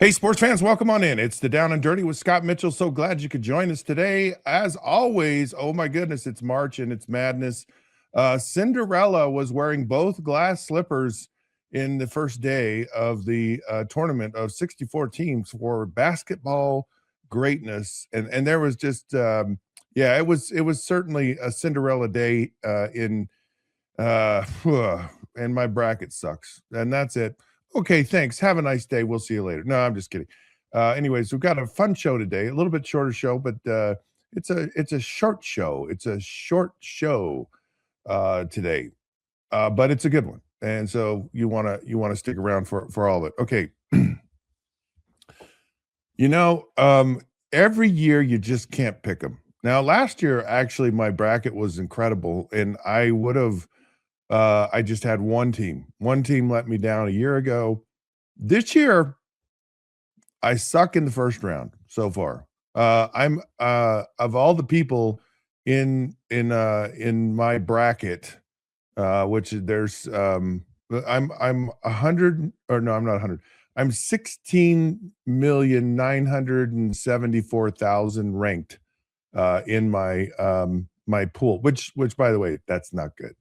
Hey, sports fans, welcome on in. It's the Down and Dirty with Scott Mitchell. So glad you could join us today. As always, oh my goodness, it's March and it's madness. Cinderella was wearing both glass slippers in the first day of the tournament of 64 teams for basketball greatness, and there was just it was certainly a Cinderella day in and my bracket sucks, and that's it. Okay, thanks. Have a nice day. We'll see you later. No, I'm just kidding. Anyways, we've got a fun show today, a little bit shorter show, but it's a short show. It's a short show today, but it's a good one, and so you wanna stick around for all of it. Okay, you know, every year you just can't pick them. Now, last year actually my bracket was incredible, and I would have I just had one team. One team let me down a year ago. This year, I suck in the first round so far. I'm of all the people in my bracket, which there's I'm 100 or no, I'm not 100. I'm 16,974,000 ranked in my pool, which by the way, that's not good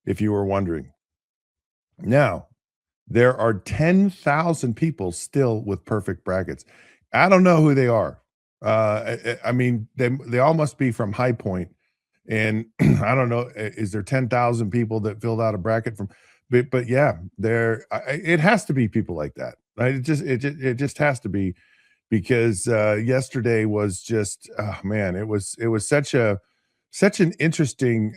if you were wondering. Now, there are 10,000 people still with perfect brackets. I don't know who they are. I mean, they all must be from High Point, and I don't know. Is there 10,000 people that filled out a bracket from? But yeah, it has to be people like that. Right? It just has to be because yesterday was just oh man, it was such an interesting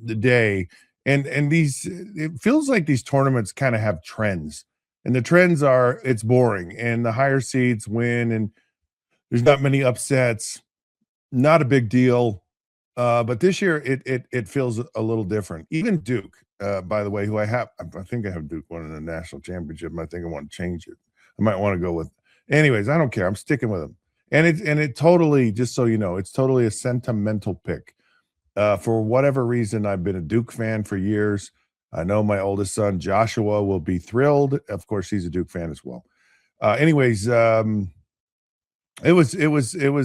day and these it feels like these tournaments kind of have trends, and the trends are it's boring and the higher seeds win and there's not many upsets, not a big deal. But this year it feels a little different. Even Duke, by the way, who I think I have Duke winning the national championship. I think I want to change it. I might want to go with anyways, I don't care. I'm sticking with them. And it totally, just so you know, it's totally a sentimental pick. For whatever reason, I've been a Duke fan for years. I know my oldest son, Joshua, will be thrilled. Of course, he's a Duke fan as well. Anyways, it was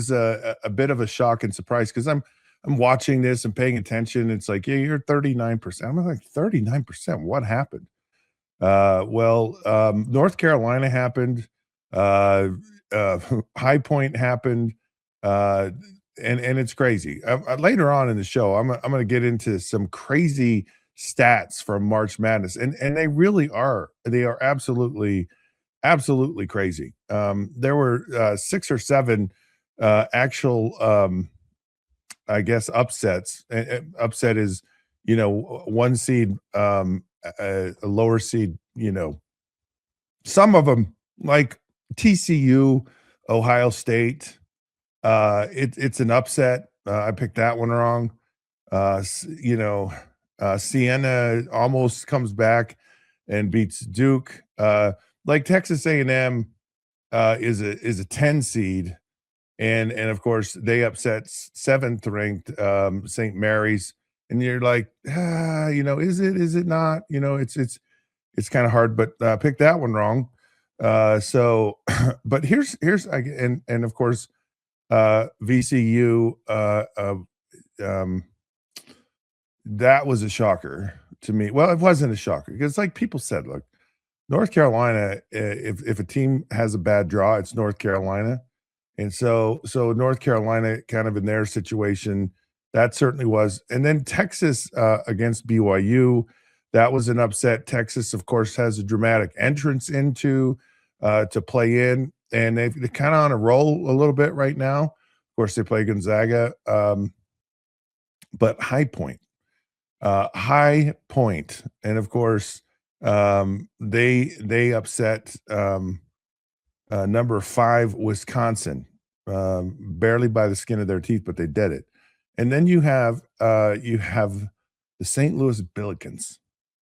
a bit of a shock and surprise because I'm watching this and paying attention. It's like, yeah, you're 39%. I'm like 39%. What happened? North Carolina happened. High Point happened. And it's crazy. Later on in the show, I'm going to get into some crazy stats from March Madness, and they really are. They are absolutely crazy. There were 6 or 7 actual, I guess, upsets. Upset is, one seed, a lower seed. Some of them like TCU, Ohio State. It's an upset. I picked that one wrong. Siena almost comes back and beats Duke. Like Texas A&M is a 10 seed, and of course they upset 7th ranked St. Mary's, and you're like, is it not? It's kind of hard, but pick that one wrong. But here's and of course VCU, that was a shocker to me. Well, it wasn't a shocker because, like people said, look, North Carolina, if a team has a bad draw, it's North Carolina, and so North Carolina, kind of in their situation, that certainly was. And then Texas against BYU, that was an upset. Texas, of course, has a dramatic entrance into to play in, and they're kind of on a roll a little bit right now. Of course, they play Gonzaga, but High Point, and of course, they upset number 5 Wisconsin, barely by the skin of their teeth, but they did it. And then you have the St. Louis Billikens.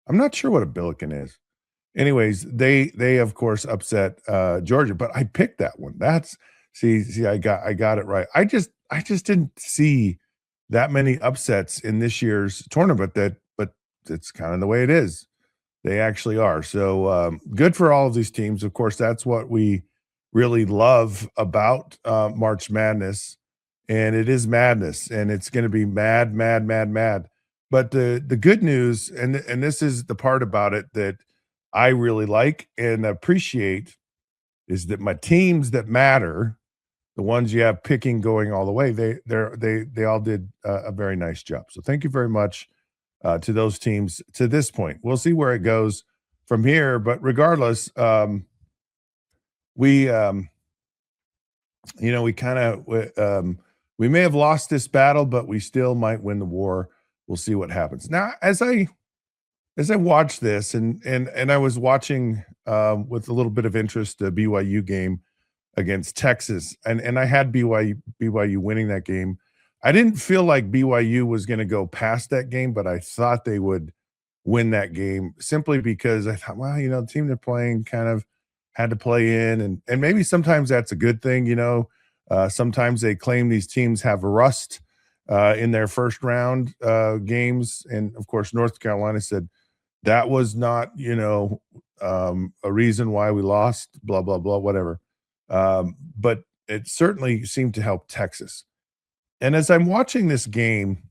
I'm not sure what a Billiken is. Anyways, they of course upset Georgia, but I picked that one. That's see, I got it right. I just didn't see that many upsets in this year's tournament, but it's kind of the way it is. They actually are. So good for all of these teams. Of course, that's what we really love about March Madness, and it is madness, and it's going to be mad, mad, mad, mad. But the good news, and this is the part about it that I really like and appreciate, is that my teams that matter, the ones you have picking going all the way, they all did a very nice job. So thank you very much to those teams to this point. We'll see where it goes from here, but regardless, we we kind of we may have lost this battle, but we still might win the war. We'll see what happens. Now, as I watch this, and I was watching with a little bit of interest the BYU game against Texas, and I had BYU winning that game. I didn't feel like BYU was going to go past that game, but I thought they would win that game simply because I thought, well, the team they're playing kind of had to play in, and maybe sometimes that's a good thing. Sometimes they claim these teams have rust in their first round games, and of course, North Carolina said that was not, a reason why we lost, blah, blah, blah, whatever. But it certainly seemed to help Texas. And as I'm watching this game,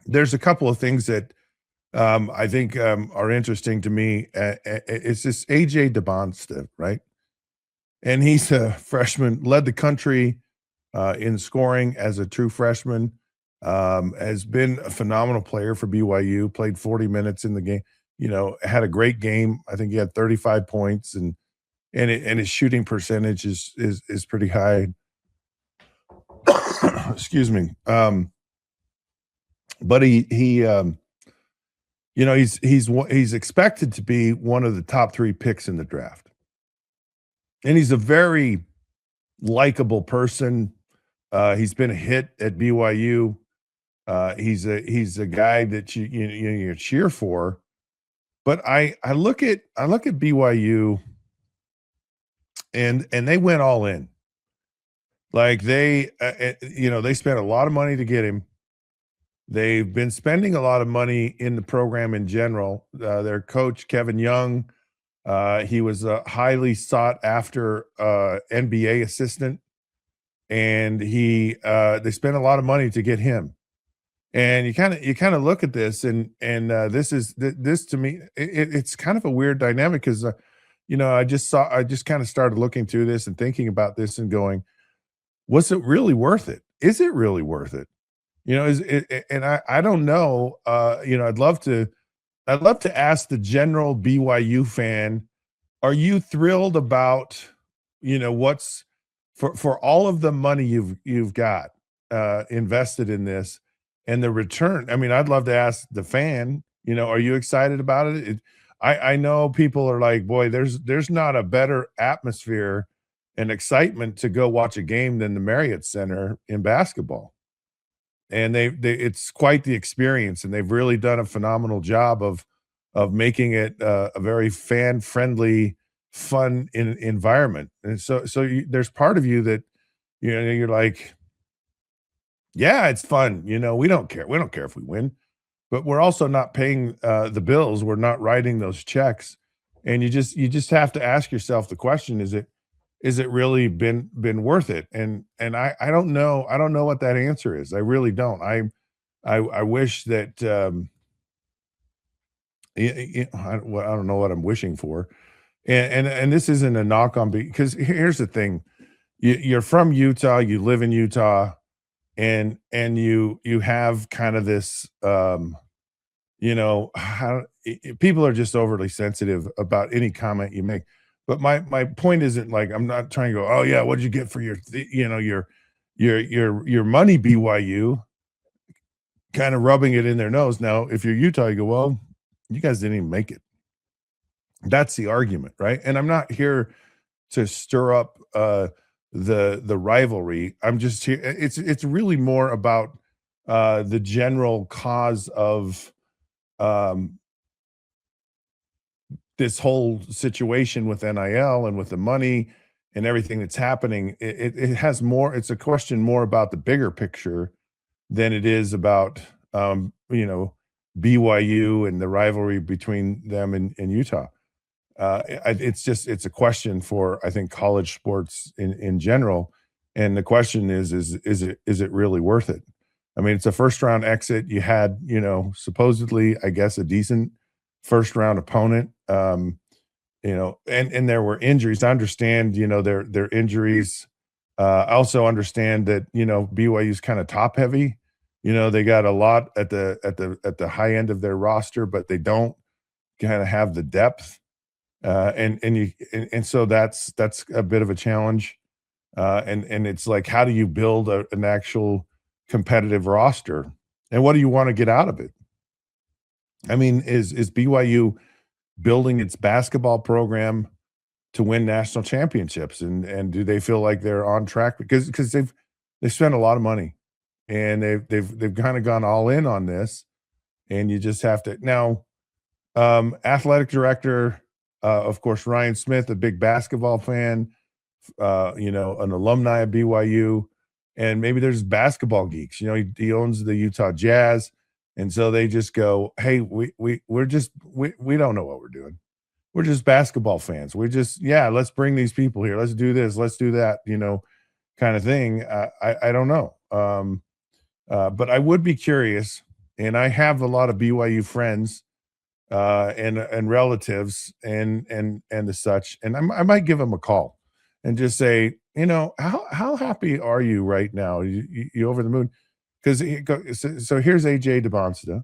there's a couple of things that I think are interesting to me. It's this AJ Dybantsa, right? And he's a freshman, led the country in scoring as a true freshman. Has been a phenomenal player for BYU, played 40 minutes in the game, had a great game. I think he had 35 points and his shooting percentage is pretty high. Excuse me. But he's expected to be one of the top 3 picks in the draft. And he's a very likable person. He's been a hit at BYU. He's a guy that you cheer for. But I look at BYU and they went all in. Like they spent a lot of money to get him. They've been spending a lot of money in the program in general. Their coach, Kevin Young, he was a highly sought after NBA assistant, and they spent a lot of money to get him. And you kind of look at this, and this to me, it's kind of a weird dynamic because I just kind of started looking through this and thinking about this and going, was it really worth it? Is it really worth it? Is it, and I don't know. I'd love to ask the general BYU fan, are you thrilled about what's for all of the money you've got invested in this and the return? I mean, I'd love to ask the fan, are you excited about it? I know people are like, boy, there's not a better atmosphere and excitement to go watch a game than the Marriott Center in basketball. And it's quite the experience, and they've really done a phenomenal job of making it a very fan friendly, fun environment. And so there's part of you that you're like, yeah, it's fun. We don't care. We don't care if we win, but we're also not paying the bills. We're not writing those checks, and you just have to ask yourself the question: is it really been worth it? And I don't know. I don't know what that answer is. I really don't. I wish that I don't know what I'm wishing for. And this isn't a knock on, because here's the thing. You're from Utah, you live in Utah, and you have kind of this people are just overly sensitive about any comment you make. But my point isn't like, I'm not trying to go, oh yeah, what'd you get for your money, BYU, kind of rubbing it in their nose. Now, if you're Utah, you go, well, you guys didn't even make it. That's the argument, right? And I'm not here to stir up the rivalry. I'm just here. It's really more about the general cause of this whole situation with NIL and with the money and everything that's happening. It has more. It's a question more about the bigger picture than it is about BYU and the rivalry between them and Utah. It's a question for, I think, college sports in general. And the question is it really worth it? I mean, it's a first round exit. You had, supposedly, I guess, a decent first round opponent. And there were injuries. I understand, their injuries. I also understand that, BYU's kind of top heavy. They got a lot at the high end of their roster, but they don't kind of have the depth. And so that's a bit of a challenge. And it's like, how do you build an actual competitive roster, and what do you want to get out of it? I mean, is BYU building its basketball program to win national championships, and do they feel like they're on track? Because they've spent a lot of money, and they've kind of gone all in on this, and you just have to now. Athletic director, of course, Ryan Smith, a big basketball fan, an alumni of BYU, and maybe there's basketball geeks. He owns the Utah Jazz, and so they just go, "Hey, we don't know what we're doing. We're just basketball fans. Let's bring these people here. Let's do this. Let's do that. Kind of thing." I don't know, but I would be curious, and I have a lot of BYU friends and relatives and the such, and I might give them a call and just say, how happy are you right now? You over the moon? Because so here's AJ Dybantsa.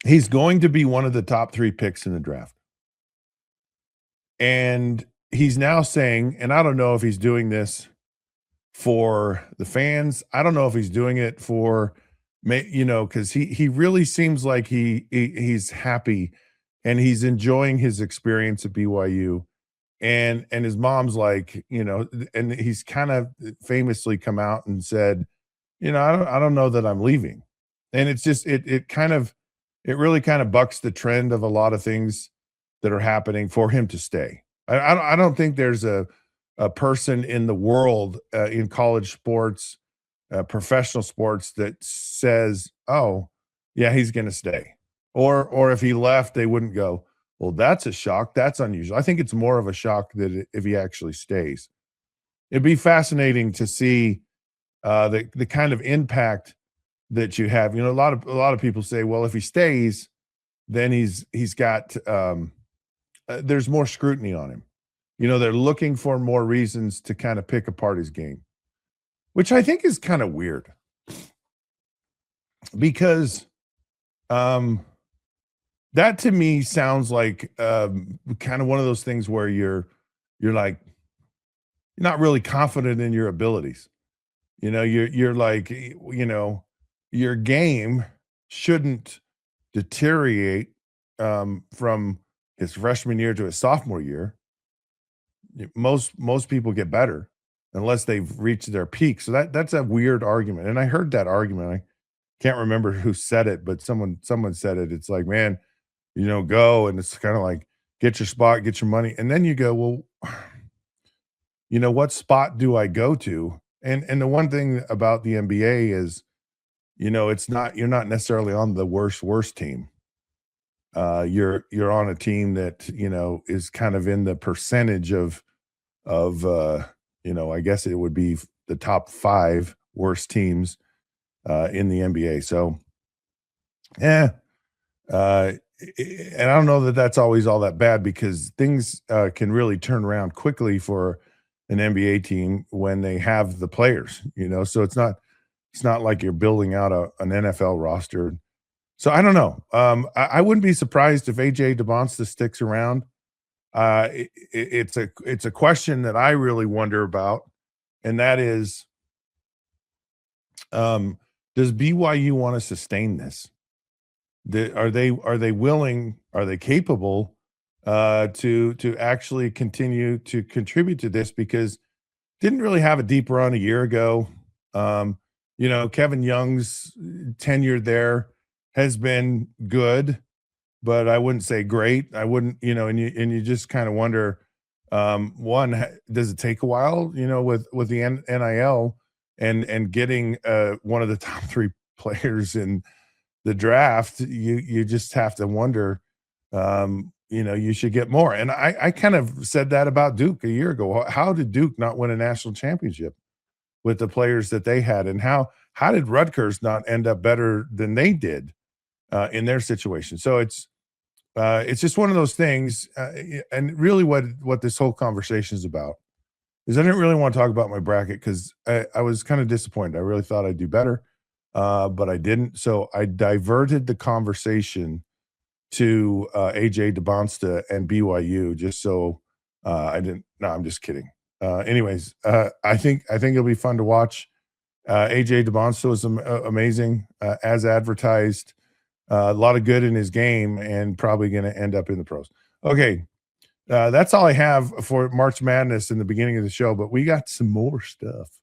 He's going to be one of the top 3 picks in the draft, and he's now saying, and I don't know if he's doing this for the fans. I don't know if he's doing it for, because he really seems like he's happy and he's enjoying his experience at BYU. And his mom's like, and he's kind of famously come out and said, I don't know that I'm leaving. And it's just it really kind of bucks the trend of a lot of things that are happening for him to stay. I don't think there's a person in the world in college sports, professional sports, that says, "Oh, yeah, he's going to stay," or if he left, they wouldn't go, "Well, that's a shock. That's unusual." I think it's more of a shock that if he actually stays. It'd be fascinating to see the kind of impact that you have. A lot of people say, "Well, if he stays, then he's got there's more scrutiny on him." They're looking for more reasons to kind of pick apart his game, which I think is kind of weird because that to me sounds like kind of one of those things where you're like, you're not really confident in your abilities. You're like, your game shouldn't deteriorate from his freshman year to his sophomore year. Most people get better unless they've reached their peak. So that's a weird argument. And I heard that argument. I can't remember who said it, but someone said it. It's like, man, go, and it's kind of like, get your spot, get your money. And then you go, well, what spot do I go to? And the one thing about the NBA is, you're not necessarily on the worst team. You're on a team that, is kind of in the percentage of I guess it would be the top 5 worst teams in the NBA. So, and I don't know that that's always all that bad, because things can really turn around quickly for an NBA team when they have the players, so it's not like you're building out an NFL roster. So I don't know. I wouldn't be surprised if AJ Dybantsa sticks around. It's a question that I really wonder about, and that is, does BYU want to sustain this? Are they willing? Are they capable to actually continue to contribute to this? Because didn't really have a deep run a year ago. Kevin Young's tenure there has been good, but I wouldn't say great. I wouldn't, and you just kind of wonder, one, does it take a while, with the NIL and getting one of the top 3 players in the draft? You just have to wonder, you should get more. And I kind of said that about Duke a year ago. How did Duke not win a national championship with the players that they had, and how did Rutgers not end up better than they did in their situation? So it's just one of those things. And really, what this whole conversation is about is I didn't really want to talk about my bracket because I was kind of disappointed. I really thought I'd do better, but I didn't. So I diverted the conversation to AJ Dybantsa and BYU just so I didn't. No, I'm just kidding. Anyways, I think it'll be fun to watch. AJ Dybantsa was amazing as advertised. A lot of good in his game, and probably going to end up in the pros. Okay, that's all I have for March Madness in the beginning of the show, but we got some more stuff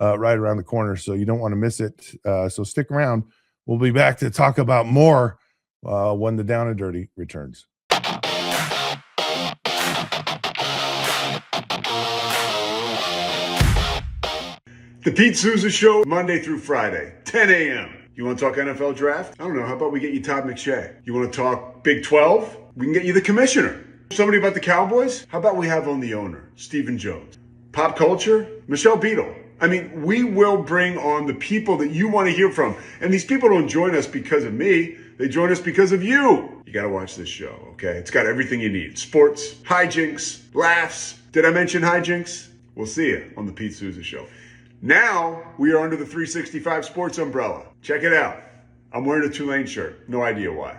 right around the corner, so you don't want to miss it. So stick around. We'll be back to talk about more when the Down and Dirty returns. The Pete Souza Show, Monday through Friday, 10 a.m. You want to talk NFL draft? I don't know. How about we get you Todd McShay? You want to talk Big 12? We can get you the commissioner. Somebody about the Cowboys? How about we have on the owner, Stephen Jones? Pop culture? Michelle Beadle. I mean, we will bring on the people that you want to hear from. And these people don't join us because of me. They join us because of you. You got to watch this show, okay? It's got everything you need. Sports, hijinks, laughs. Did I mention hijinks? We'll see you on the Pete Souza Show. Now, we are under the 365 Sports umbrella. Check it out. I'm wearing a Tulane shirt. No idea why.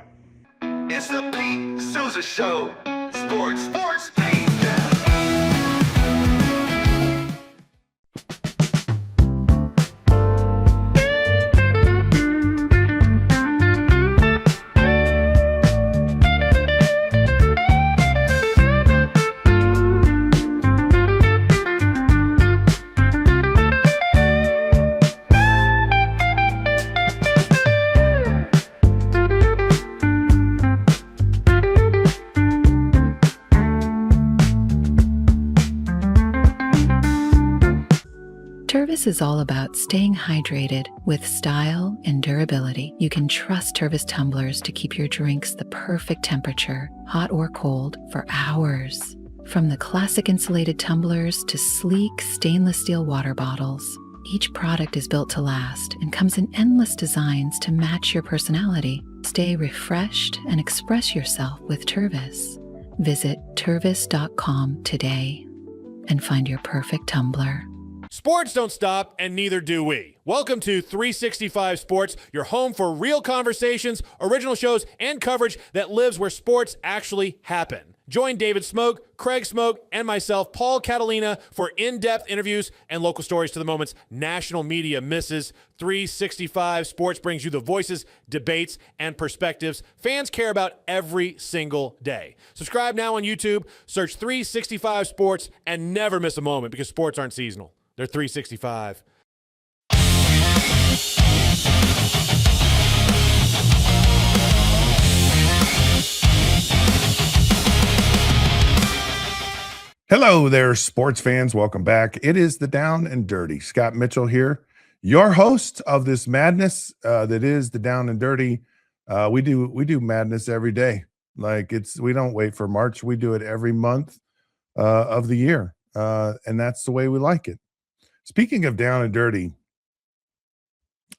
It's the Pete Souza Show. Sports, Pete. Tervis is all about staying hydrated with style and durability. You can trust Tervis tumblers to keep your drinks the perfect temperature, hot or cold, for hours. From the classic insulated tumblers to sleek stainless steel water bottles, each product is built to last and comes in endless designs to match your personality. Stay refreshed and express yourself with Tervis. Visit tervis.com today and find your perfect tumbler. Sports don't stop, and neither do we. Welcome to 365 Sports, your home for real conversations, original shows, and coverage that lives where sports actually happen. Join David Smoke, Craig Smoke, and myself, Paul Catalina, for in-depth interviews and local stories to the moments national media misses. 365 Sports brings you the voices, debates, and perspectives fans care about every single day. Subscribe now on YouTube, search 365 Sports, and never miss a moment because sports aren't seasonal. They're 365. Hello there, sports fans. Welcome back. It is the Down and Dirty. Scott Mitchell here, your host of this madness that is the Down and Dirty. We do madness every day. We don't wait for March. We do it every month of the year, and that's the way we like it. Speaking of Down and Dirty,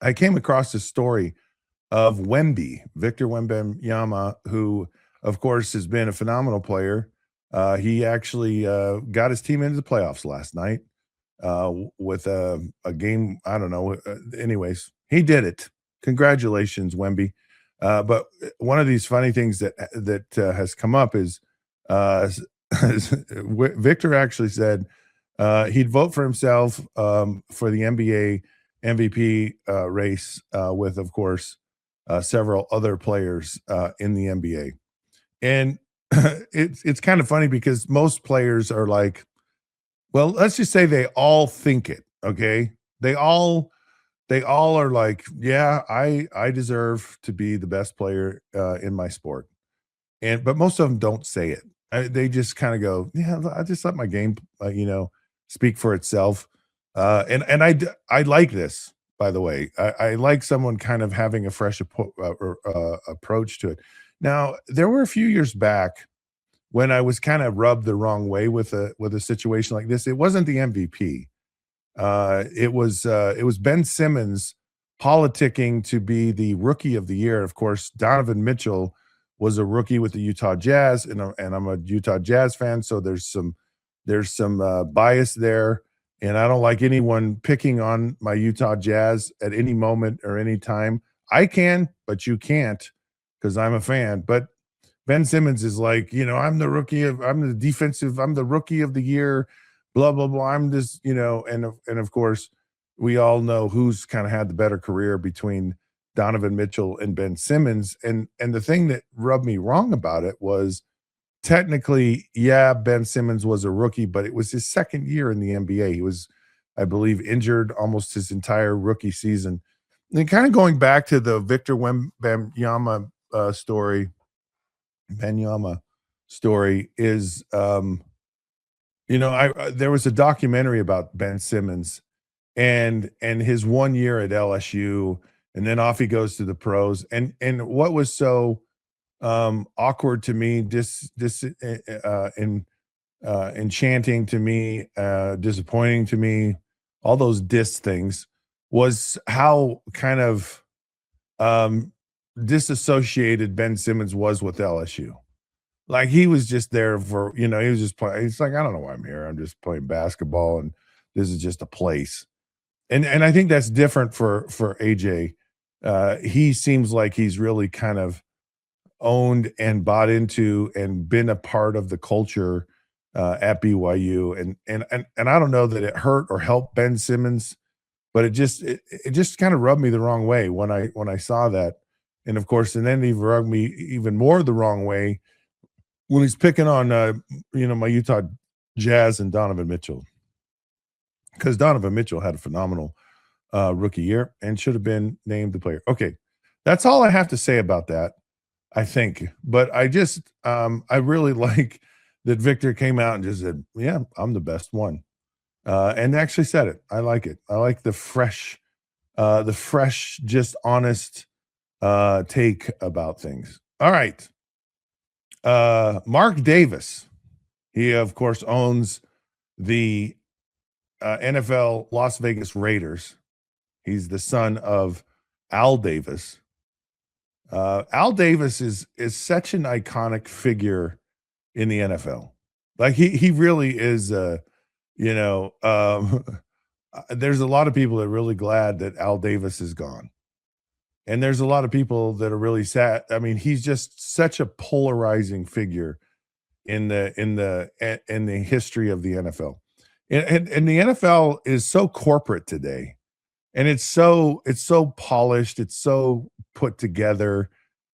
I came across a story of Victor Wembanyama, who, of course, has been a phenomenal player. He actually got his team into the playoffs last night with a game. I don't know. Anyways, he did it. Congratulations, Wemby. But one of these funny things that has come up is Victor actually said he'd vote for himself for the NBA MVP race with, of course, several other players in the NBA. And it's kind of funny because most players are like, well, let's just say they all think it, okay? They all are like, yeah, I deserve to be the best player in my sport. But most of them don't say it. They just kind of go, yeah, I just let my game, speak for itself. And I like this, by the way. I like someone kind of having a fresh approach to it. Now, there were a few years back when I was kind of rubbed the wrong way with a situation like this, it wasn't the MVP. It was Ben Simmons politicking to be the rookie of the year. Of course, Donovan Mitchell was a rookie with the Utah Jazz, and I'm a Utah Jazz fan, so there's some bias there, and I don't like anyone picking on my Utah Jazz at any moment or any time. I can, but you can't because I'm a fan. But Ben Simmons is like, I'm the rookie of the year, blah, blah, blah. I'm this, and of course, we all know who's kind of had the better career between Donovan Mitchell and Ben Simmons. And the thing that rubbed me wrong about it was technically, yeah, Ben Simmons was a rookie, but it was his second year in the NBA. He was, I believe, injured almost his entire rookie season. And kind of going back to the Victor Wembanyama story, Wembanyama story is, there was a documentary about Ben Simmons and his 1 year at LSU, and then off he goes to the pros. And what was so awkward to me, enchanting to me, disappointing to me, all those things, was how kind of disassociated Ben Simmons was with LSU. Like he was just there for, he was just playing. It's like, I don't know why I'm here. I'm just playing basketball, and this is just a place. And I think that's different for AJ. He seems like he's really kind of owned and bought into and been a part of the culture at BYU. And I don't know that it hurt or helped Ben Simmons, but it just kind of rubbed me the wrong way when I saw that. And of course, and then he rubbed me even more the wrong way when he's picking on my Utah Jazz and Donovan Mitchell, because Donovan Mitchell had a phenomenal rookie year and should have been named the player. Okay, that's all I have to say about that, I think. But I just I really like that Victor came out and just said, yeah, I'm the best one, and actually said it. I like it. I like the fresh, just honest take about things. All right. Mark Davis, he of course owns the NFL Las Vegas Raiders. He's the son of Al Davis. Al Davis is such an iconic figure in the NFL. Like he really is. There's a lot of people that are really glad that Al Davis is gone. And there's a lot of people that are really sad. I mean, he's just such a polarizing figure in the history of the NFL. And the NFL is so corporate today. And it's so polished, it's so put together,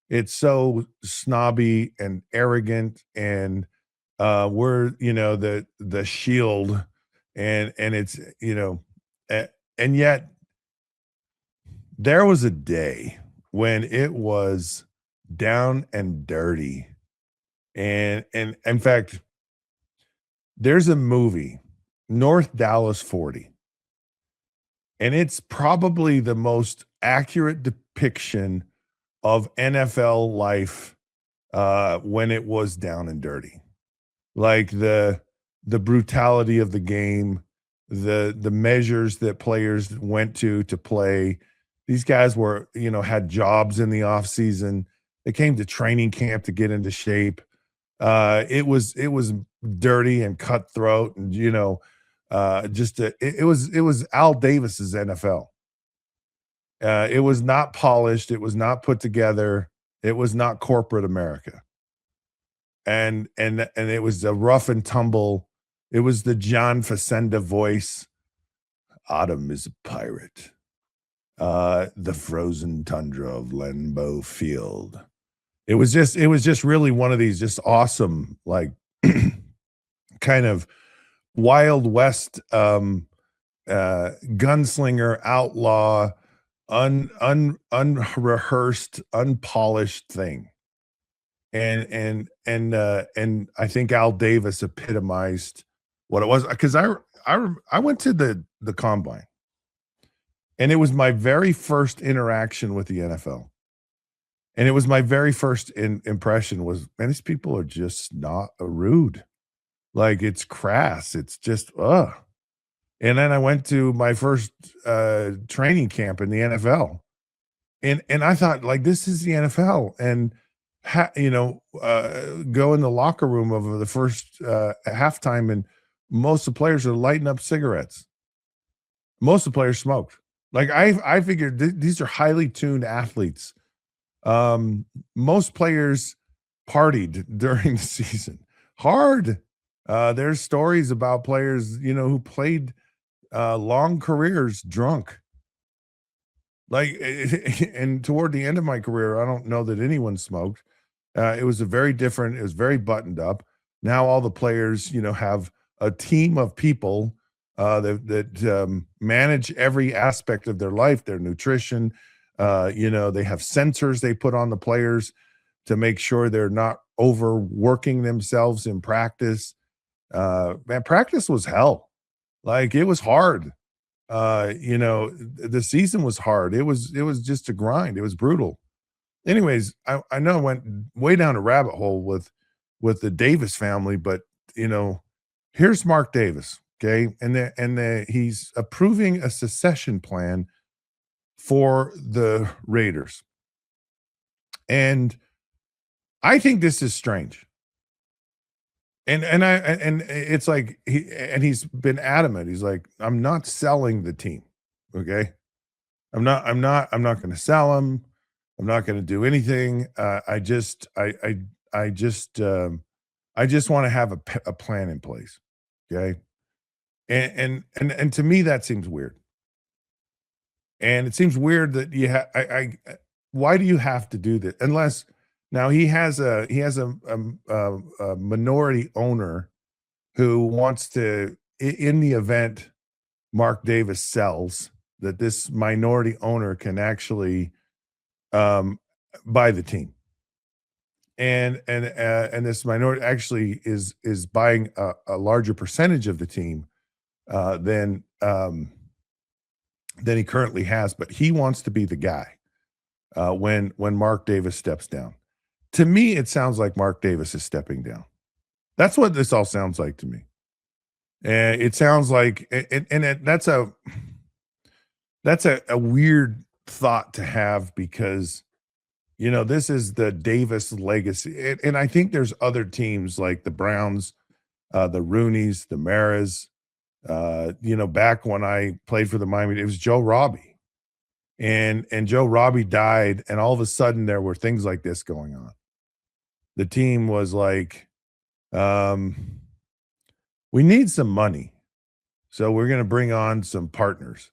it's so snobby and arrogant, and we're the shield, and it's and yet there was a day when it was down and dirty. And in fact, there's a movie, North Dallas 40. And it's probably the most accurate depiction of NFL life when it was down and dirty. Like the brutality of the game, the measures that players went to play. These guys were, had jobs in the off season. They came to training camp to get into shape. It was dirty and cutthroat, and it was Al Davis's NFL. It was not polished. It was not put together. It was not corporate America. And it was a rough and tumble. It was the John Facenda voice. Autumn is a pirate. The frozen tundra of Lambeau Field. It was just really one of these just awesome, like kind of Wild West gunslinger, outlaw, unrehearsed, unpolished thing. And I think Al Davis epitomized what it was, because I went to the combine. And it was my very first interaction with the NFL. And it was my very first impression was, man, these people are just not rude. Like, it's crass. It's just, ugh. And then I went to my first training camp in the NFL. And I thought, like, this is the NFL. And, go in the locker room of the first halftime, and most of the players are lighting up cigarettes. Most of the players smoked. Like, I figured these are highly tuned athletes. Most players partied during the season hard. There's stories about players, who played long careers drunk. Like, and toward the end of my career, I don't know that anyone smoked. It was it was very buttoned up. Now all the players, have a team of people that manage every aspect of their life, their nutrition. They have sensors they put on the players to make sure they're not overworking themselves in practice. Man, practice was hell. Like, it was hard. The season was hard. It was just a grind. It was brutal. Anyways, I know I went way down a rabbit hole with the Davis family, but here's Mark Davis, okay, and he's approving a secession plan for the Raiders, and I think this is strange. And it's like he's been adamant. He's like, I'm not selling the team, okay? I'm not going to sell him. I'm not going to do anything. I just want to have a plan in place, okay? And to me that seems weird. And it seems weird that why do you have to do this unless now he has a minority owner who wants to, in the event Mark Davis sells, that this minority owner can actually buy the team, and this minority actually is buying a larger percentage of the team than he currently has, but he wants to be the guy when Mark Davis steps down. To me, it sounds like Mark Davis is stepping down. That's what this all sounds like to me. And it sounds like, that's a weird thought to have because, this is the Davis legacy. And I think there's other teams like the Browns, the Rooneys, the Maras. Back when I played for the Miami, it was Joe Robbie. And Joe Robbie died, and all of a sudden there were things like this going on. The team was like, we need some money, so we're going to bring on some partners.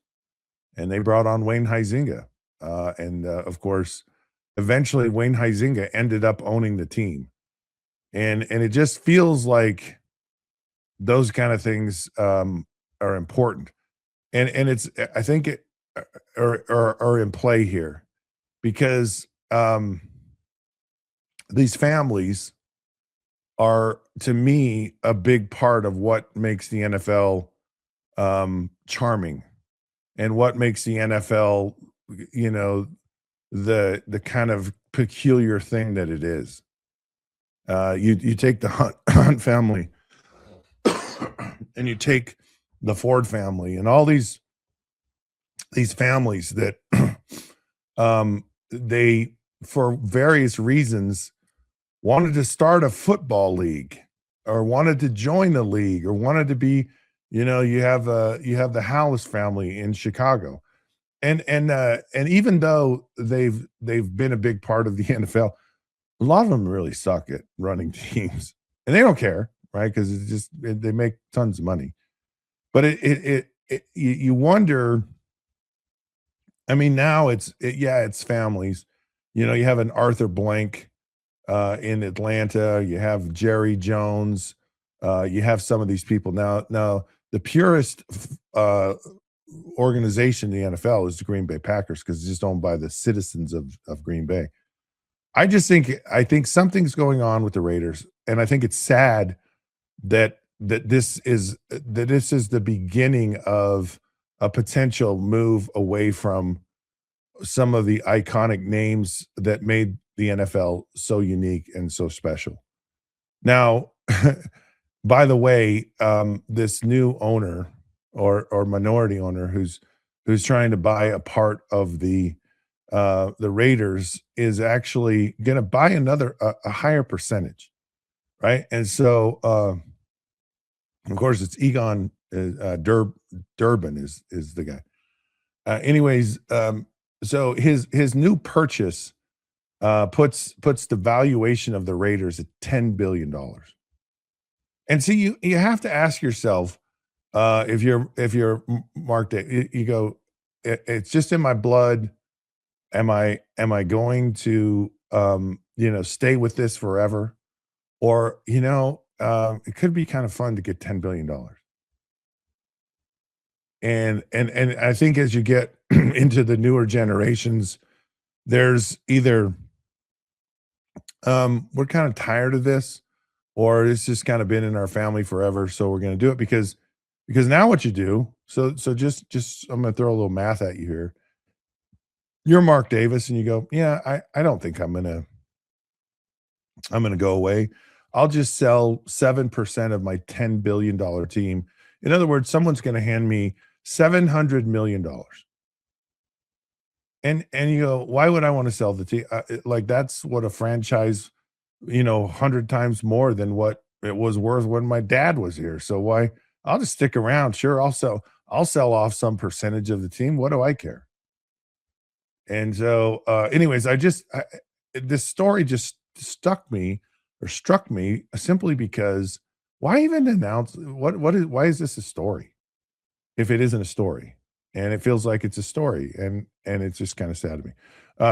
And they brought on Wayne Huizenga. Of course, eventually Wayne Huizenga ended up owning the team. And it just feels like those kind of things are important. And it's, I think it are in play here because these families are, to me, a big part of what makes the NFL charming and what makes the NFL, the kind of peculiar thing that it is. You take the Hunt family and you take the Ford family and all these families that they, for various reasons, wanted to start a football league or wanted to join a league or wanted to be, you have the Hallis family in Chicago. And even though they've been a big part of the NFL, a lot of them really suck at running teams and they don't care, right? Because they make tons of money. But you wonder, I mean, now it's families. You have an Arthur Blank in Atlanta. You have Jerry Jones. You have some of these people now. The purest organization in the NFL is the Green Bay Packers because it's just owned by the citizens of Green Bay. I think something's going on with the Raiders, and I think it's sad that this is the beginning of a potential move away from some of the iconic names that made the NFL so unique and so special. Now, by the way, this new owner or minority owner who's trying to buy a part of the Raiders is actually going to buy a higher percentage, right? And so, of course, it's Egon Durbin is the guy. Anyways, so his new purchase puts the valuation of the Raiders at $10 billion. And so you have to ask yourself, if you're Mark Day, you go, it's just in my blood. Am I going to stay with this forever? Or, it could be kind of fun to get $10 billion. And I think as you get into the newer generations, there's either we're kind of tired of this, or it's just kind of been in our family forever, so we're going to do it because now what you do. So just I'm going to throw a little math at you here. You're Mark Davis, and you go, yeah, I don't think I'm going to go away. I'll just sell 7% of my $10 billion team. In other words, someone's going to hand me $700 million. And you go, why would I want to sell the team? Like, that's what a franchise, 100 times more than what it was worth when my dad was here. So why? I'll just stick around. Sure, I'll sell off some percentage of the team. What do I care? And so, anyways, this story just struck me simply because why even announce why is this a story if it isn't a story? And it feels like it's a story, and it's just kind of sad to me.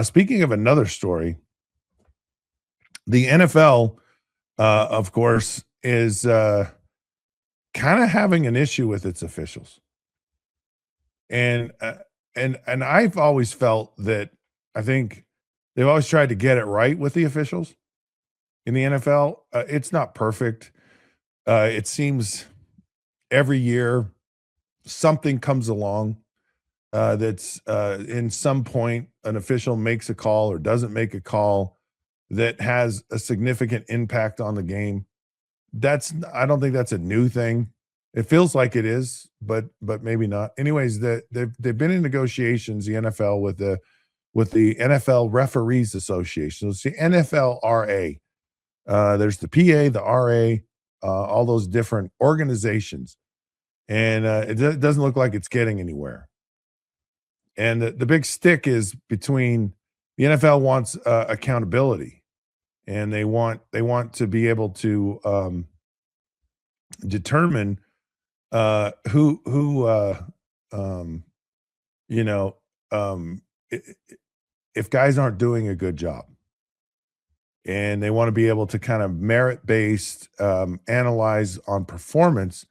Speaking of another story, the NFL, of course, is kind of having an issue with its officials, and I've always felt that I think they've always tried to get it right with the officials in the NFL. It's not perfect. It seems every year something comes along that's in some point an official makes a call or doesn't make a call that has a significant impact on the game. I don't think that's a new thing. It feels like it is, but maybe not. Anyways, they've been in negotiations, the NFL, with the NFL Referees Association. It's the NFLRA. There's the PA, the RA, all those different organizations, and it doesn't look like it's getting anywhere. And the big stick is between the NFL wants accountability, and they want to be able to determine if guys aren't doing a good job, and they want to be able to kind of merit-based analyze on performance.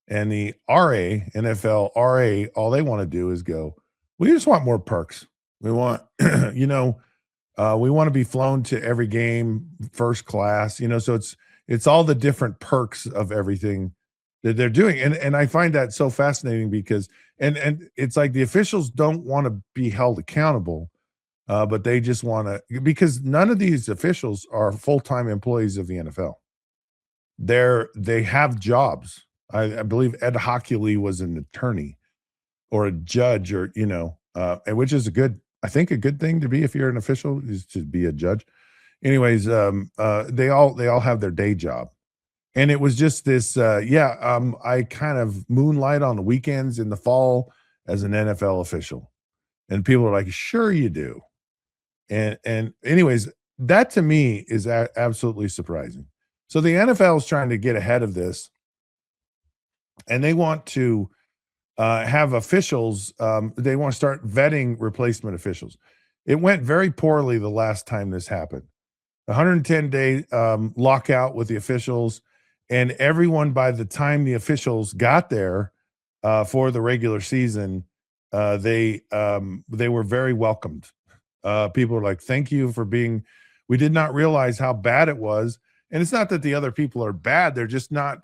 And the RA, NFL RA, all they want to do is go, we just want more perks. We want, we want to be flown to every game, first class, so it's all the different perks of everything that they're doing. And I find that so fascinating because, and it's like the officials don't want to be held accountable, but they just want to, because none of these officials are full-time employees of the NFL. They have jobs. I believe Ed Hockley was an attorney or a judge, or and which is a good thing to be if you're an official, is to be a judge. Anyways, they all have their day job, and it was just this. I kind of moonlight on the weekends in the fall as an NFL official, and people are like, "Sure, you do." And anyways, that to me is absolutely surprising. So the NFL is trying to get ahead of this, and they want to have officials. They want to start vetting replacement officials. It went very poorly the last time this happened. 110-day lockout with the officials, and everyone, by the time the officials got there for the regular season, they were very welcomed. People were like, "Thank you for being." We did not realize how bad it was, and it's not that the other people are bad; they're just not.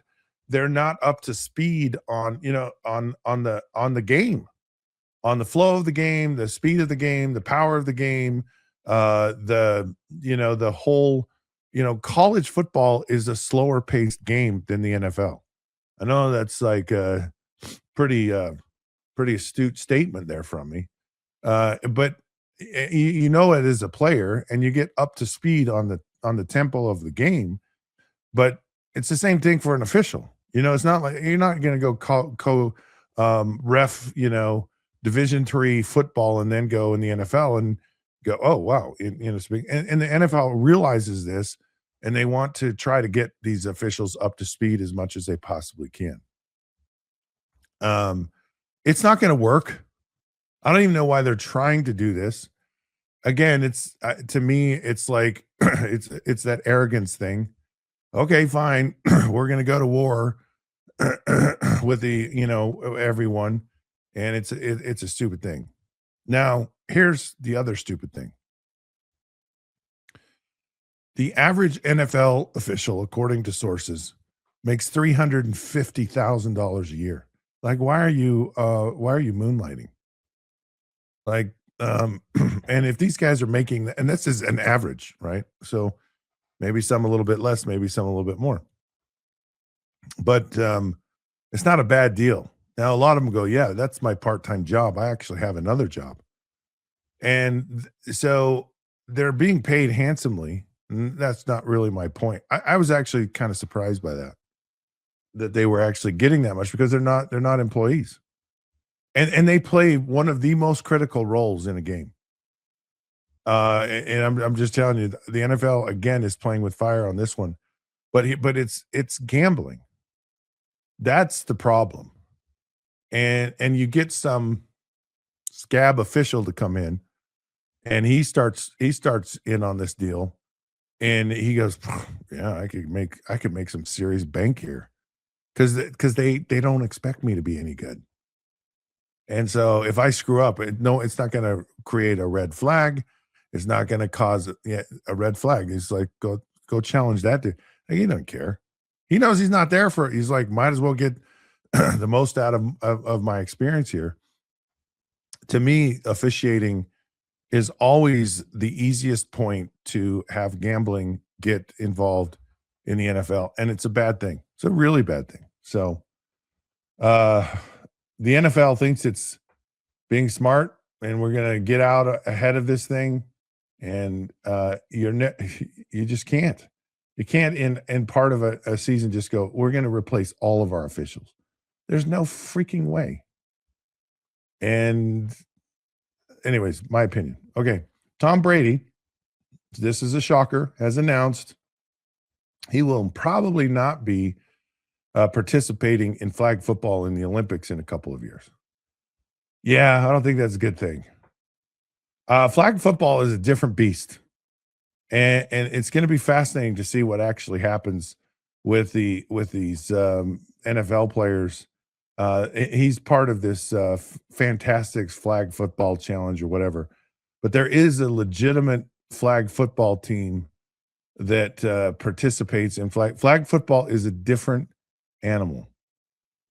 They're not up to speed on the game, on the flow of the game, the speed of the game, the power of the game, The whole, college football is a slower paced game than the NFL. I know that's like a pretty astute statement there from me. But you know it as a player, and you get up to speed on the tempo of the game. But it's the same thing for an official. It's not like you're not going to go ref, Division III football and then go in the NFL and go, oh wow, and the NFL realizes this, and they want to try to get these officials up to speed as much as they possibly can. It's not going to work. I don't even know why they're trying to do this. Again, it's to me, it's like it's that arrogance thing. Okay, fine, we're going to go to war with everyone, and it's a stupid thing. Now, here's the other stupid thing. The average NFL official, according to sources, makes $350,000 a year. Like, why are you moonlighting? Like, and if these guys are making, and this is an average, right? So maybe some a little bit less, maybe some a little bit more. But it's not a bad deal. Now, a lot of them go, yeah, that's my part-time job. I actually have another job. And so they're being paid handsomely. And that's not really my point. I was actually kind of surprised by that they were actually getting that much, because they're not employees. And they play one of the most critical roles in a game. And I'm just telling you, the NFL again is playing with fire on this one, but it's gambling. That's the problem. And you get some scab official to come in, and he starts in on this deal, and he goes, yeah, I could make some serious bank here, because they don't expect me to be any good. And so if I screw up, it's not going to create a red flag. It's not going to cause a red flag. He's like, go challenge that dude. Like, he doesn't care. He knows he's not there for it. He's like, might as well get the most out of my experience here. To me, officiating is always the easiest point to have gambling get involved in the NFL. And it's a bad thing. It's a really bad thing. So, the NFL thinks it's being smart, and we're going to get out ahead of this thing. And you just can't. You can't in part of a season just go, we're going to replace all of our officials. There's no freaking way. And anyways, my opinion. Okay. Tom Brady, this is a shocker, has announced he will probably not be participating in flag football in the Olympics in a couple of years. Yeah, I don't think that's a good thing. Flag football is a different beast, and it's going to be fascinating to see what actually happens with these NFL players. He's part of this fantastic flag football challenge or whatever, but there is a legitimate flag football team that participates in flag football. Is a different animal.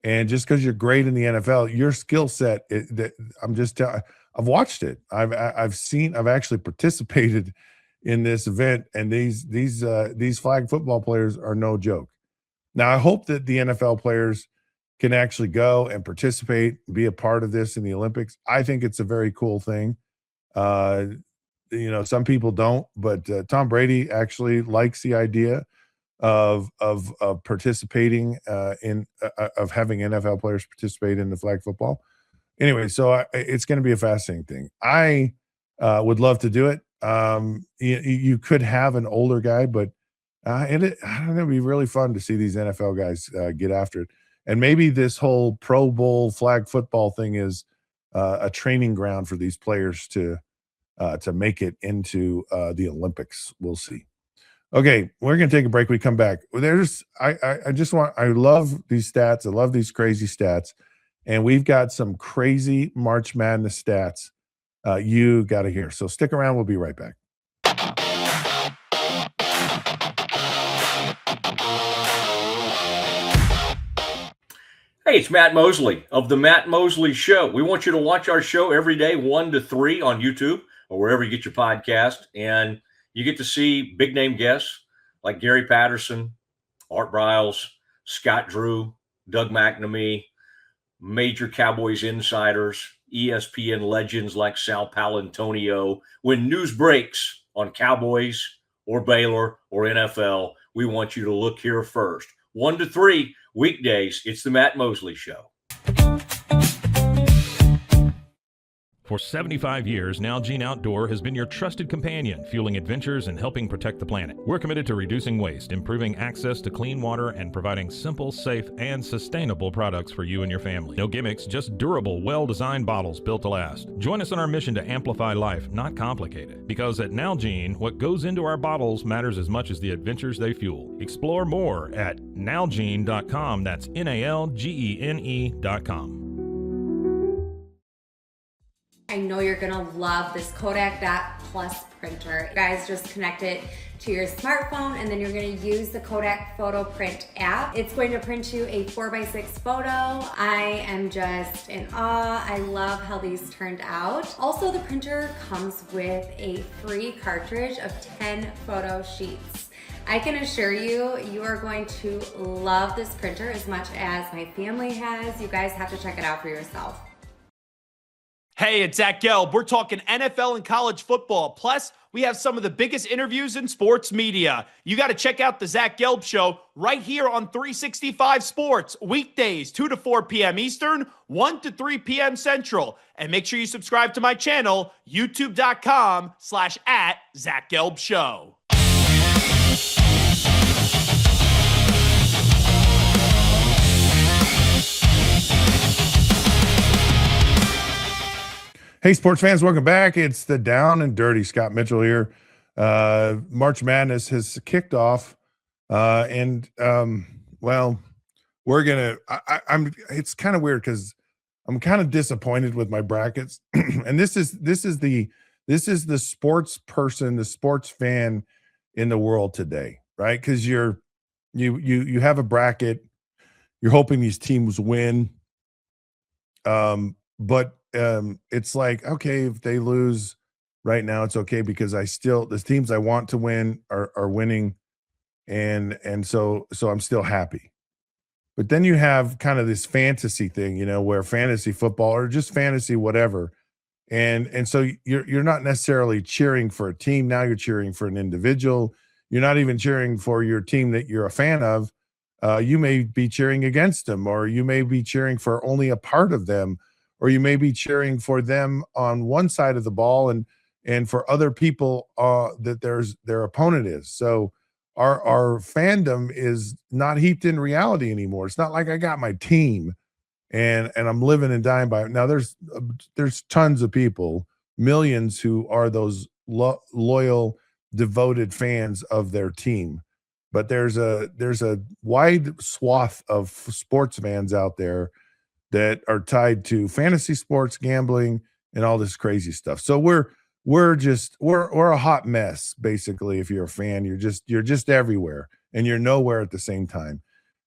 And just because you're great in the NFL, your skill set, I've watched it. I've actually participated in this event, and these flag football players are no joke. Now, I hope that the NFL players can actually go and participate, be a part of this in the Olympics. I think it's a very cool thing. Some people don't, but Tom Brady actually likes the idea of participating of having NFL players participate in the flag football. Anyway, so it's going to be a fascinating thing. I would love to do it. You could have an older guy, but I don't know, it'd be really fun to see these NFL guys get after it. And maybe this whole Pro Bowl flag football thing is a training ground for these players to make it into the Olympics. We'll see. Okay, we're going to take a break. We come back. I love these stats. I love these crazy stats. And we've got some crazy March Madness stats you got to hear. So stick around. We'll be right back. Hey, it's Matt Mosley of The Matt Mosley Show. We want you to watch our show every day, 1 to 3 on YouTube. or wherever you get your podcast. And you get to see big name guests like Gary Patterson, Art Briles, Scott Drew, Doug McNamee, major Cowboys insiders, ESPN legends like Sal Palantonio. When news breaks on Cowboys or Baylor or NFL, we want you to look here first. 1 to 3 weekdays, it's the Matt Mosley Show. For 75 years, Nalgene Outdoor has been your trusted companion, fueling adventures and helping protect the planet. We're committed to reducing waste, improving access to clean water, and providing simple, safe, and sustainable products for you and your family. No gimmicks, just durable, well-designed bottles built to last. Join us in our mission to amplify life, not complicate it. Because at Nalgene, what goes into our bottles matters as much as the adventures they fuel. Explore more at nalgene.com. That's NALGENE.com. I know you're gonna love this Kodak Dot Plus printer. You guys just connect it to your smartphone and then you're gonna use the Kodak Photo Print app. It's going to print you a 4x6 photo. I am just in awe. I love how these turned out. Also, the printer comes with a free cartridge of 10 photo sheets. I can assure you, you are going to love this printer as much as my family has. You guys have to check it out for yourself. Hey, it's Zach Gelb. We're talking NFL and college football. Plus, we have some of the biggest interviews in sports media. You got to check out the Zach Gelb Show right here on 365 Sports, weekdays, 2 to 4 p.m. Eastern, 1 to 3 p.m. Central. And make sure you subscribe to my channel, youtube.com/@ZachGelbShow. Hey, sports fans, welcome back. It's the Down and Dirty. Scott Mitchell here. March Madness has kicked off, well, we're gonna. It's kind of weird because I'm kind of disappointed with my brackets, and this is the sports person, the sports fan in the world today, right? Because you have a bracket, you're hoping these teams win, but it's like, okay, if they lose right now, it's okay because the teams I want to win are winning. And so I'm still happy. But then you have kind of this fantasy thing, where fantasy football or just fantasy, whatever. And so you're not necessarily cheering for a team. Now you're cheering for an individual. You're not even cheering for your team that you're a fan of. You may be cheering against them, or you may be cheering for only a part of them, or you may be cheering for them on one side of the ball and for other people that their opponent is. So our fandom is not heaped in reality anymore. It's not like I got my team and I'm living and dying by it. Now there's tons of people, millions who are those loyal, devoted fans of their team. But there's a wide swath of sports fans out there that are tied to fantasy sports, gambling, and all this crazy stuff. So we're a hot mess, basically. If you're a fan, you're just everywhere and you're nowhere at the same time.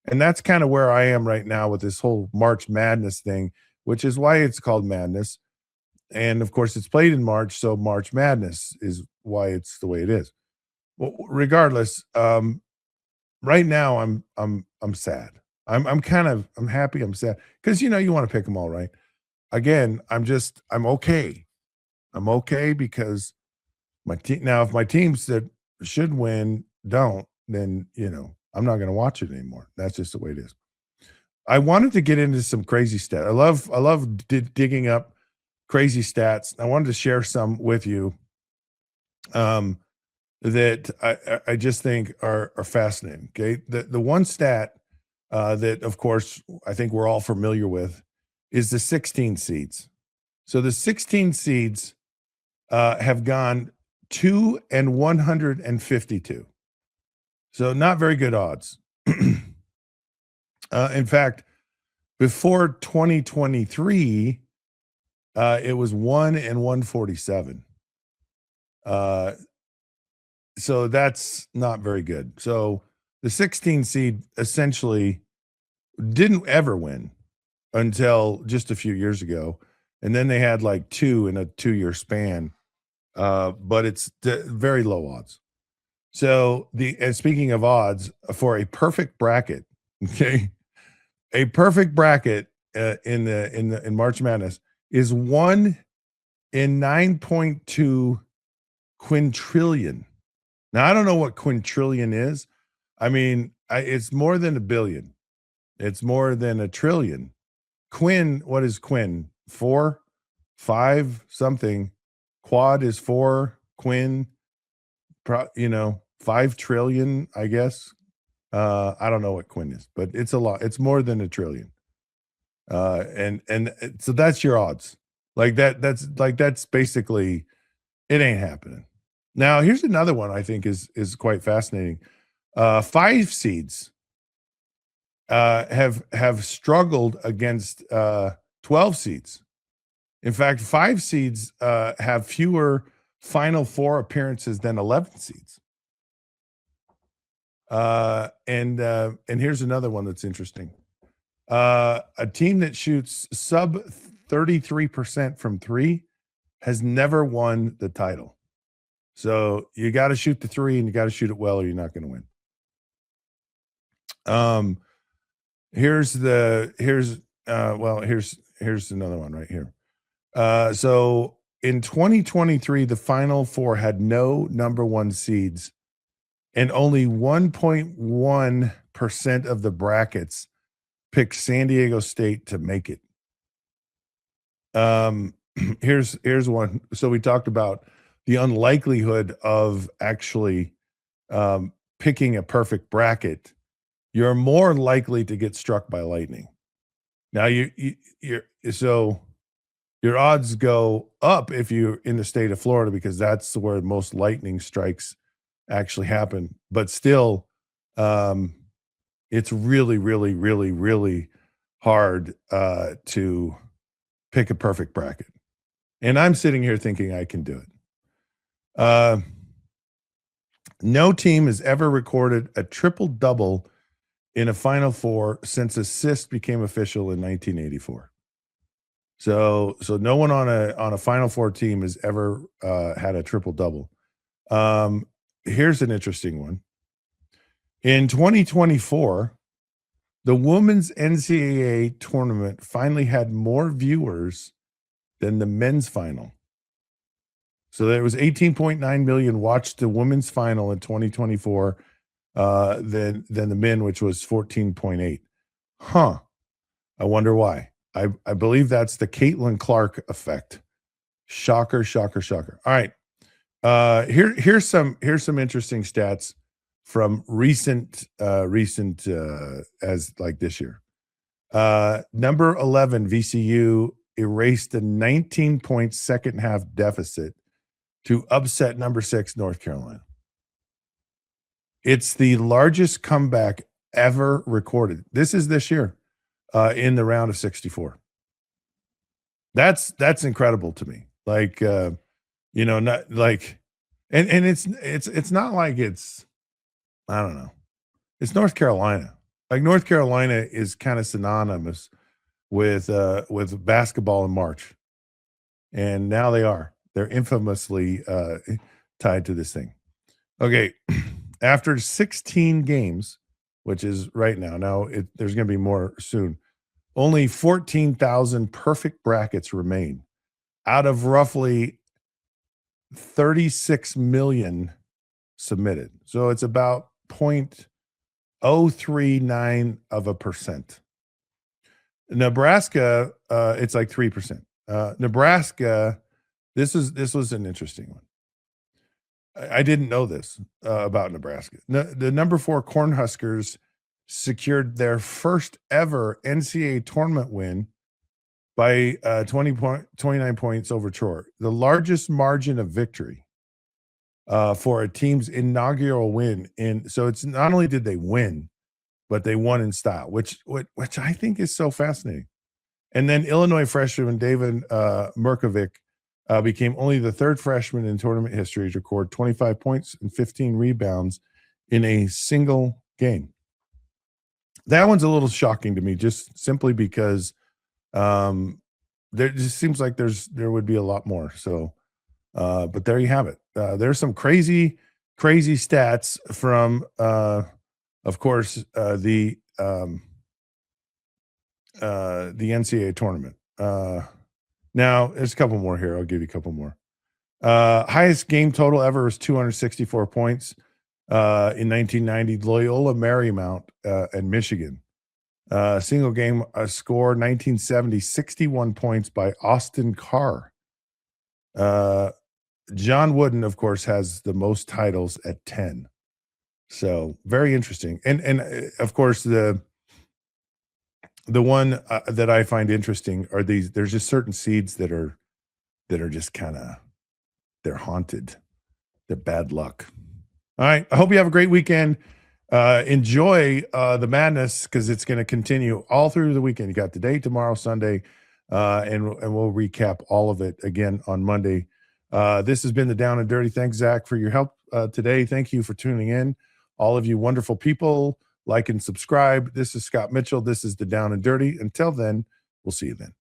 And that's kind of where I am right now with this whole March Madness thing, which is why it's called Madness. And of course it's played in March, so March Madness is why it's the way it is. Well, regardless, right now I'm sad. I'm happy. I'm sad because you want to pick them all, right? Again, I'm okay. I'm okay because my team. Now, if my teams that should win don't, then I'm not going to watch it anymore. That's just the way it is. I wanted to get into some crazy stats. I love digging up crazy stats. I wanted to share some with you that I just think are fascinating. Okay, the one stat that, of course, I think we're all familiar with is the 16 seeds. So the 16 seeds have gone 2 and 152. So not very good odds. In fact, before 2023, it was 1 and 147. So that's not very good. So the 16 seed essentially didn't ever win until just a few years ago. And then they had like 2 in a 2-year span. but it's very low odds. So and speaking of odds, for a perfect bracket, okay, a perfect bracket in March Madness is 1 in 9.2 quintillion. Now I don't know what quintillion is. I mean, it's more than a billion. It's more than a trillion. Quin, what is quin? 4, 5, something. Quad is 4. Quin, 5 trillion, I guess. I don't know what quin is, but it's a lot. It's more than a trillion. And so that's your odds. Like that's basically, it ain't happening. Now here's another one I think is quite fascinating. 5 seeds have struggled against 12 seeds. In fact, 5 seeds have fewer Final Four appearances than 11 seeds. And here's another one that's interesting. A team that shoots sub 33% from 3 has never won the title. So you got to shoot the 3 and you got to shoot it well or you're not going to win. Here's another one right here. So in 2023, the Final Four had no number 1 seeds, and only 1.1% of the brackets picked San Diego State to make it. Here's one. So we talked about the unlikelihood of actually picking a perfect bracket. You're more likely to get struck by lightning. Now so your odds go up if you're in the state of Florida, because that's where most lightning strikes actually happen. But still, it's really, really, really, really hard to pick a perfect bracket. And I'm sitting here thinking I can do it. No team has ever recorded a triple-double in a Final Four since assist became official in 1984. So no one on a Final Four team has ever had a triple-double. Here's an interesting one. In 2024, the women's NCAA tournament finally had more viewers than the men's final. So there was 18.9 million watched the women's final in 2024 than the men, which was 14.8. Huh. I wonder why. I believe that's the Caitlin Clark effect. Shocker, shocker, shocker. All right. Here's some interesting stats from recent as like this year. Number 11 VCU erased a 19-point second half deficit to upset number 6 North Carolina. It's the largest comeback ever recorded. This is this year in the round of 64. That's incredible to me. Like not like, and it's not like it's, I don't know. It's North Carolina. Like North Carolina is kind of synonymous with basketball in March. And now they're infamously tied to this thing. Okay. After 16 games, which is right now, there's going to be more soon, only 14,000 perfect brackets remain out of roughly 36 million submitted. So it's about 0.039%. Nebraska, it's like 3%. Nebraska, this was an interesting one. I didn't know this about Nebraska. The number 4 Cornhuskers secured their first ever NCAA tournament win by 29 points over Troy, the largest margin of victory for a team's inaugural win. And so it's not only did they win, but they won in style, which I think is so fascinating. And then Illinois freshman David Merkovic became only the 3rd freshman in tournament history to record 25 points and 15 rebounds in a single game. That one's a little shocking to me, just simply because there just seems like there would be a lot more. So But there you have it. There's some crazy stats from, of course, the NCAA tournament. Now there's a couple more here. I'll give you a couple more. Highest game total ever was 264 points in 1990. Loyola Marymount in Michigan. Single game score 1970, 61 points by Austin Carr. John Wooden, of course, has the most titles at 10. So very interesting. And of course, the one that I find interesting are these. There's just certain seeds that are just kind of, they're haunted. They're bad luck. All right. I hope you have a great weekend. Enjoy the madness, because it's going to continue all through the weekend. You got today, tomorrow, Sunday, and we'll recap all of it again on Monday. This has been the Down and Dirty. Thanks, Zach, for your help today. Thank you for tuning in. All of you wonderful people, like and subscribe. This is Scott Mitchell. This is the Down and Dirty. Until then, we'll see you then.